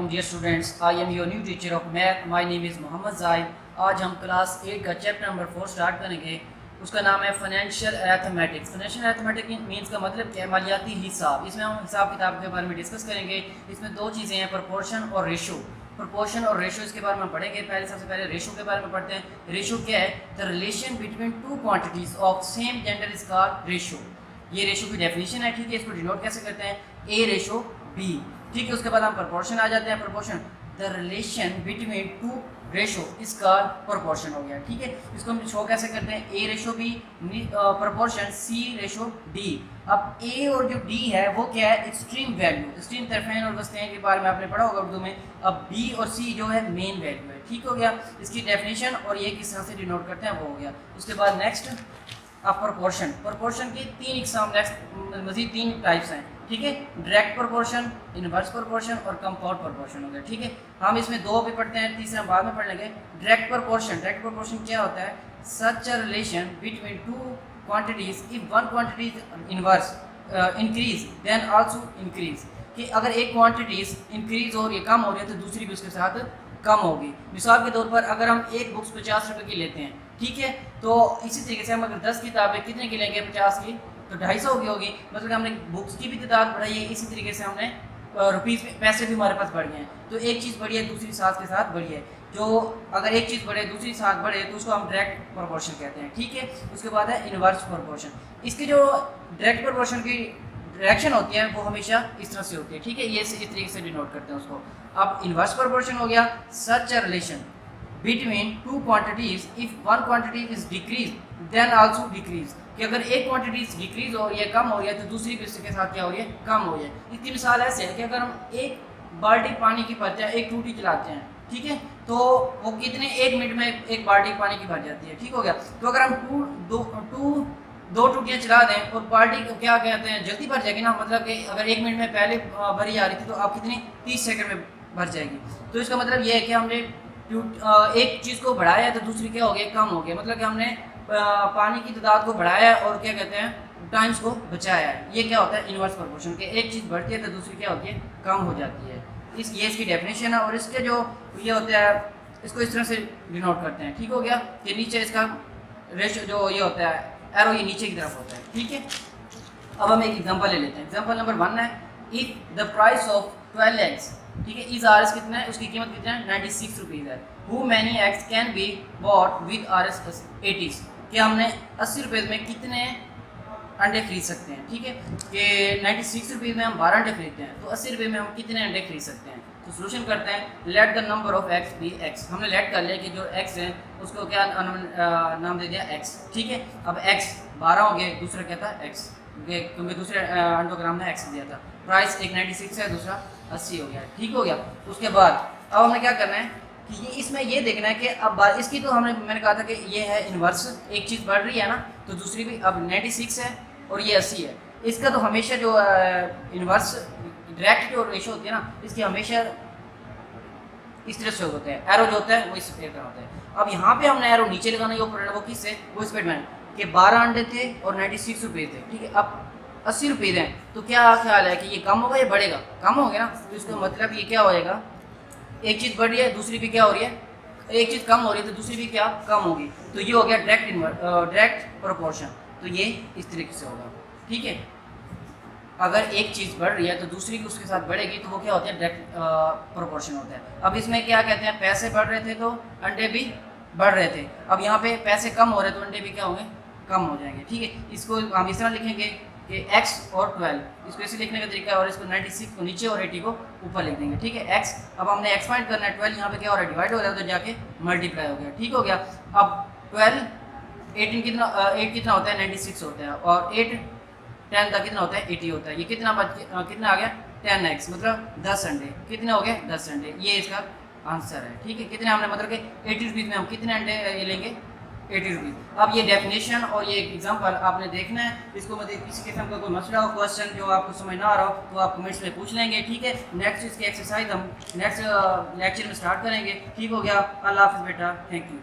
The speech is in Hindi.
Assalamualaikum dear students. I am your new teacher of math. My name is Mohammad Zahid. आज हम क्लास 8 का चैप्टर नंबर 4 स्टार्ट करेंगे. उसका नाम है फाइनेंशियल अरेथमेटिक्स. फाइनेंशियल अरेथमेटिक्स मीन्स का मतलब क्या है? मालियाती हिसाब. इसमें हम हिसाब किताब के बारे में डिस्कस करेंगे. इसमें दो चीज़ें हैं, प्रोपोर्शन और रेशो. प्रोपोर्शन और रेशो इसके बारे में पढ़ेंगे. पहले सबसे पहले रेशो के बारे में पढ़ते हैं. रेशो क्या है? The relation between two quantities of same gender is called ratio. ये रेशो की डेफिनेशन है. ठीक है, इसको डिनोट कैसे करते हैं? ए रेशो बी. ठीक है, उसके बाद हम प्रोपोर्शन आ जाते हैं. Proportion the relation between to ratio इसका प्रोपोर्शन हो गया. ठीक है, इसको हम शो कैसे करते हैं? ए रेशो बी प्रोपोर्शन सी रेशो डी. अब ए और जो डी है वो क्या है? Extreme value. एक्सट्रीम तरफेन और वस्तें के बारे में आपने पढ़ा होगा उर्दू में. अब बी और सी जो है मेन वैल्यू है. ठीक हो गया, इसकी डेफिनेशन. और ये किस तरह से डिनोट करते हैं वो हो गया. उसके बाद नेक्स्ट अब प्रोपोर्शन. प्रोपोर्शन की तीन एग्जाम नेक्स्ट मजीद तीन टाइप्स हैं. ठीक है, डायरेक्ट प्रोपोर्शन, इनवर्स प्रोपोर्शन और कंपाउंड प्रोपोर्शन हो गया. ठीक है, हम इसमें दो भी पढ़ते हैं, तीसरा हम बाद में पढ़ लेंगे. Direct proportion. डायरेक्ट प्रोपोर्शन क्या होता है? Such a relation between two quantities if one quantity inverse increase then also increase. कि अगर एक क्वांटिटीज इंक्रीज हो रही है, कम हो रही है, तो दूसरी भी उसके साथ कम होगी. मिसाल के तौर पर अगर हम एक बुक्स 50 रुपये की लेते हैं, ठीक है, तो इसी तरीके से हम अगर 10 किताबें कितने की लेंगे? 50 की, तो 250 की होगी. मतलब हमने बुक्स की भी तादाद बढ़ाई है, इसी तरीके से हमने रुपीज़ पैसे भी हमारे पास बढ़ गए हैं. तो एक चीज़ बढ़ी है, दूसरी साथ के साथ बढ़ी है. जो अगर एक चीज़ बढ़े दूसरी साथ बढ़े तो उसको हम डायरेक्ट प्रोपोर्शन कहते हैं. ठीक है, उसके बाद है इनवर्स प्रोपोर्शन. इसकी जो डायरेक्ट प्रोपोर्शन की डायरेक्शन होती है वो हमेशा इस तरह से होती है. ठीक है, ये इस तरीके से डिनोट करते हैं उसको. अब इनवर्स प्रोपोर्शन हो गया such a relation between two quantities if one quantity is decrease then also decrease. कि अगर एक क्वांटिटी डिक्रीज हो रही है, कम हो रही है, तो दूसरी भी उसके साथ क्या हो रही है? कम हो रही है. इसकी मिसाल ऐसे है कि अगर हम एक बाल्टी पानी की भरते हैं, एक टूटी चलाते हैं, ठीक है, तो वो कितने 1 मिनट में एक बाल्टी पानी की भर जाती है. ठीक हो गया. तो अगर हम दो टूटियाँ चला दें और बाल्टी को क्या कहते हैं? जल्दी भर जाएगी ना. मतलब कि अगर 1 मिनट में पहले भरी आ रही थी तो आप कितनी 30 सेकंड में भर जाएगी. तो इसका मतलब ये है कि हमने एक चीज़ को बढ़ाया है तो दूसरी क्या हो गया? कम हो गया. मतलब कि हमने पानी की तादाद को बढ़ाया है और क्या कहते हैं? टाइम्स को बचाया है. ये क्या होता है? इनवर्स प्रोपोर्शन के. एक चीज़ बढ़ती है तो दूसरी क्या होती है? कम हो जाती है. ये इसकी डेफिनेशन है. और इसके जो ये होता है इसको इस तरह से डिनोट करते हैं. ठीक हो गया, कि नीचे इसका रेशो जो ये होता है एरो ये नीचे की तरफ होता है. ठीक है, अब हम एक एग्जांपल ले लेते हैं. एग्जांपल नंबर 1 है if the price of 12 eggs. ठीक है, इस आर एस कितना है? उसकी कीमत कितना है? 96 रुपीज़ है. Who many eggs can be bought with R S 80. कि हमने 80 रुपये में कितने अंडे खरीद सकते हैं. ठीक है, कि 96 रुपीज़ में हम 12 अंडे खरीदते हैं, तो 80 रुपये में हम कितने अंडे खरीद सकते हैं? तो सोल्यूशन करते हैं. Let the number of X B X. हमने लेट कर लिया कि जो एक्स है उसको क्या नाम दे दिया? एक्स. ठीक है, अब एक्स 12 हो गए, दूसरा क्या था? एक्स, क्योंकि दूसरे अंडों का नाम ने एक्स दिया था. प्राइस एक 96 है, दूसरा 80 हो गया. ठीक हो गया. उसके बाद अब हमें क्या करना है कि ये इसमें ये देखना है कि अब इसकी तो मैंने कहा था कि ये है इन्वर्स. एक चीज़ बढ़ रही है ना, तो दूसरी भी. अब 96 है और ये 80 है. इसका तो हमेशा जो इन्वर्स डायरेक्ट जो रेशो होती है ना, इसकी हमेशा इस तरह से होता है. एरो जो होता है वो इस तरह होता है. अब यहाँ पे हमने एरो नीचे लगाना है, वो किस है? वो स्टेटमेंट कि 12 अंडे थे और 96 रुपये थे. ठीक है, अब 80 रुपये हैं, तो क्या ख्याल है कि ये कम होगा या बढ़ेगा? कम हो गया ना. तो इसका मतलब ये क्या हो जाएगा? एक चीज़ बढ़ रही है, दूसरी भी क्या हो रही है? एक चीज़ कम हो रही है तो दूसरी भी क्या? कम होगी. तो ये हो गया डायरेक्ट प्रोपोर्शन. तो ये इस तरीके से होगा. ठीक है, अगर एक चीज़ बढ़ रही है तो दूसरी भी उसके साथ बढ़ेगी, तो वो क्या होता है? डायरेक्ट प्रोपोर्शन होता है. अब इसमें क्या कहते हैं? पैसे बढ़ रहे थे तो अंडे भी बढ़ रहे थे. अब यहाँ पे पैसे कम हो रहे तो अंडे भी क्या होंगे? कम हो जाएंगे. ठीक है, इसको हम इस तरह लिखेंगे कि x और 12. इसको ऐसे लिखने का तरीका है. और इसको 96 को नीचे और 80 को ऊपर लिख देंगे. ठीक है, x. अब हमने x फाइंड करना है. 12 यहाँ पे क्या हो रहा है? डिवाइड हो रहा है, तो जाके मल्टीप्लाई हो गया. ठीक हो गया. अब 12 18 कितना 8 कितना होता है? 96 होता है. और 8 10 का कितना होता है? 80 होता है. ये कितना आ गया? 10x. मतलब 10 अंडे. कितने हो गए? 10 अंडे. ये इसका आंसर है. ठीक है, कितने हमने मतलब कि 80 रुपीज़ में हम कितने अंडे ये लेंगे? 80 रुपीज़. अब ये डेफिनेशन और ये एग्जांपल आपने देखना है. इसको मतलब किसी किस्म का कोई मसला हो, क्वेश्चन जो आपको समझ ना आ रहा हो, तो आप कमेंट्स में पूछ लेंगे. ठीक है, नेक्स्ट इसकी एक्सरसाइज हम नेक्स्ट लेक्चर में स्टार्ट करेंगे. ठीक हो गया. अल्लाह हाफ़िज़ बेटा. Thank you.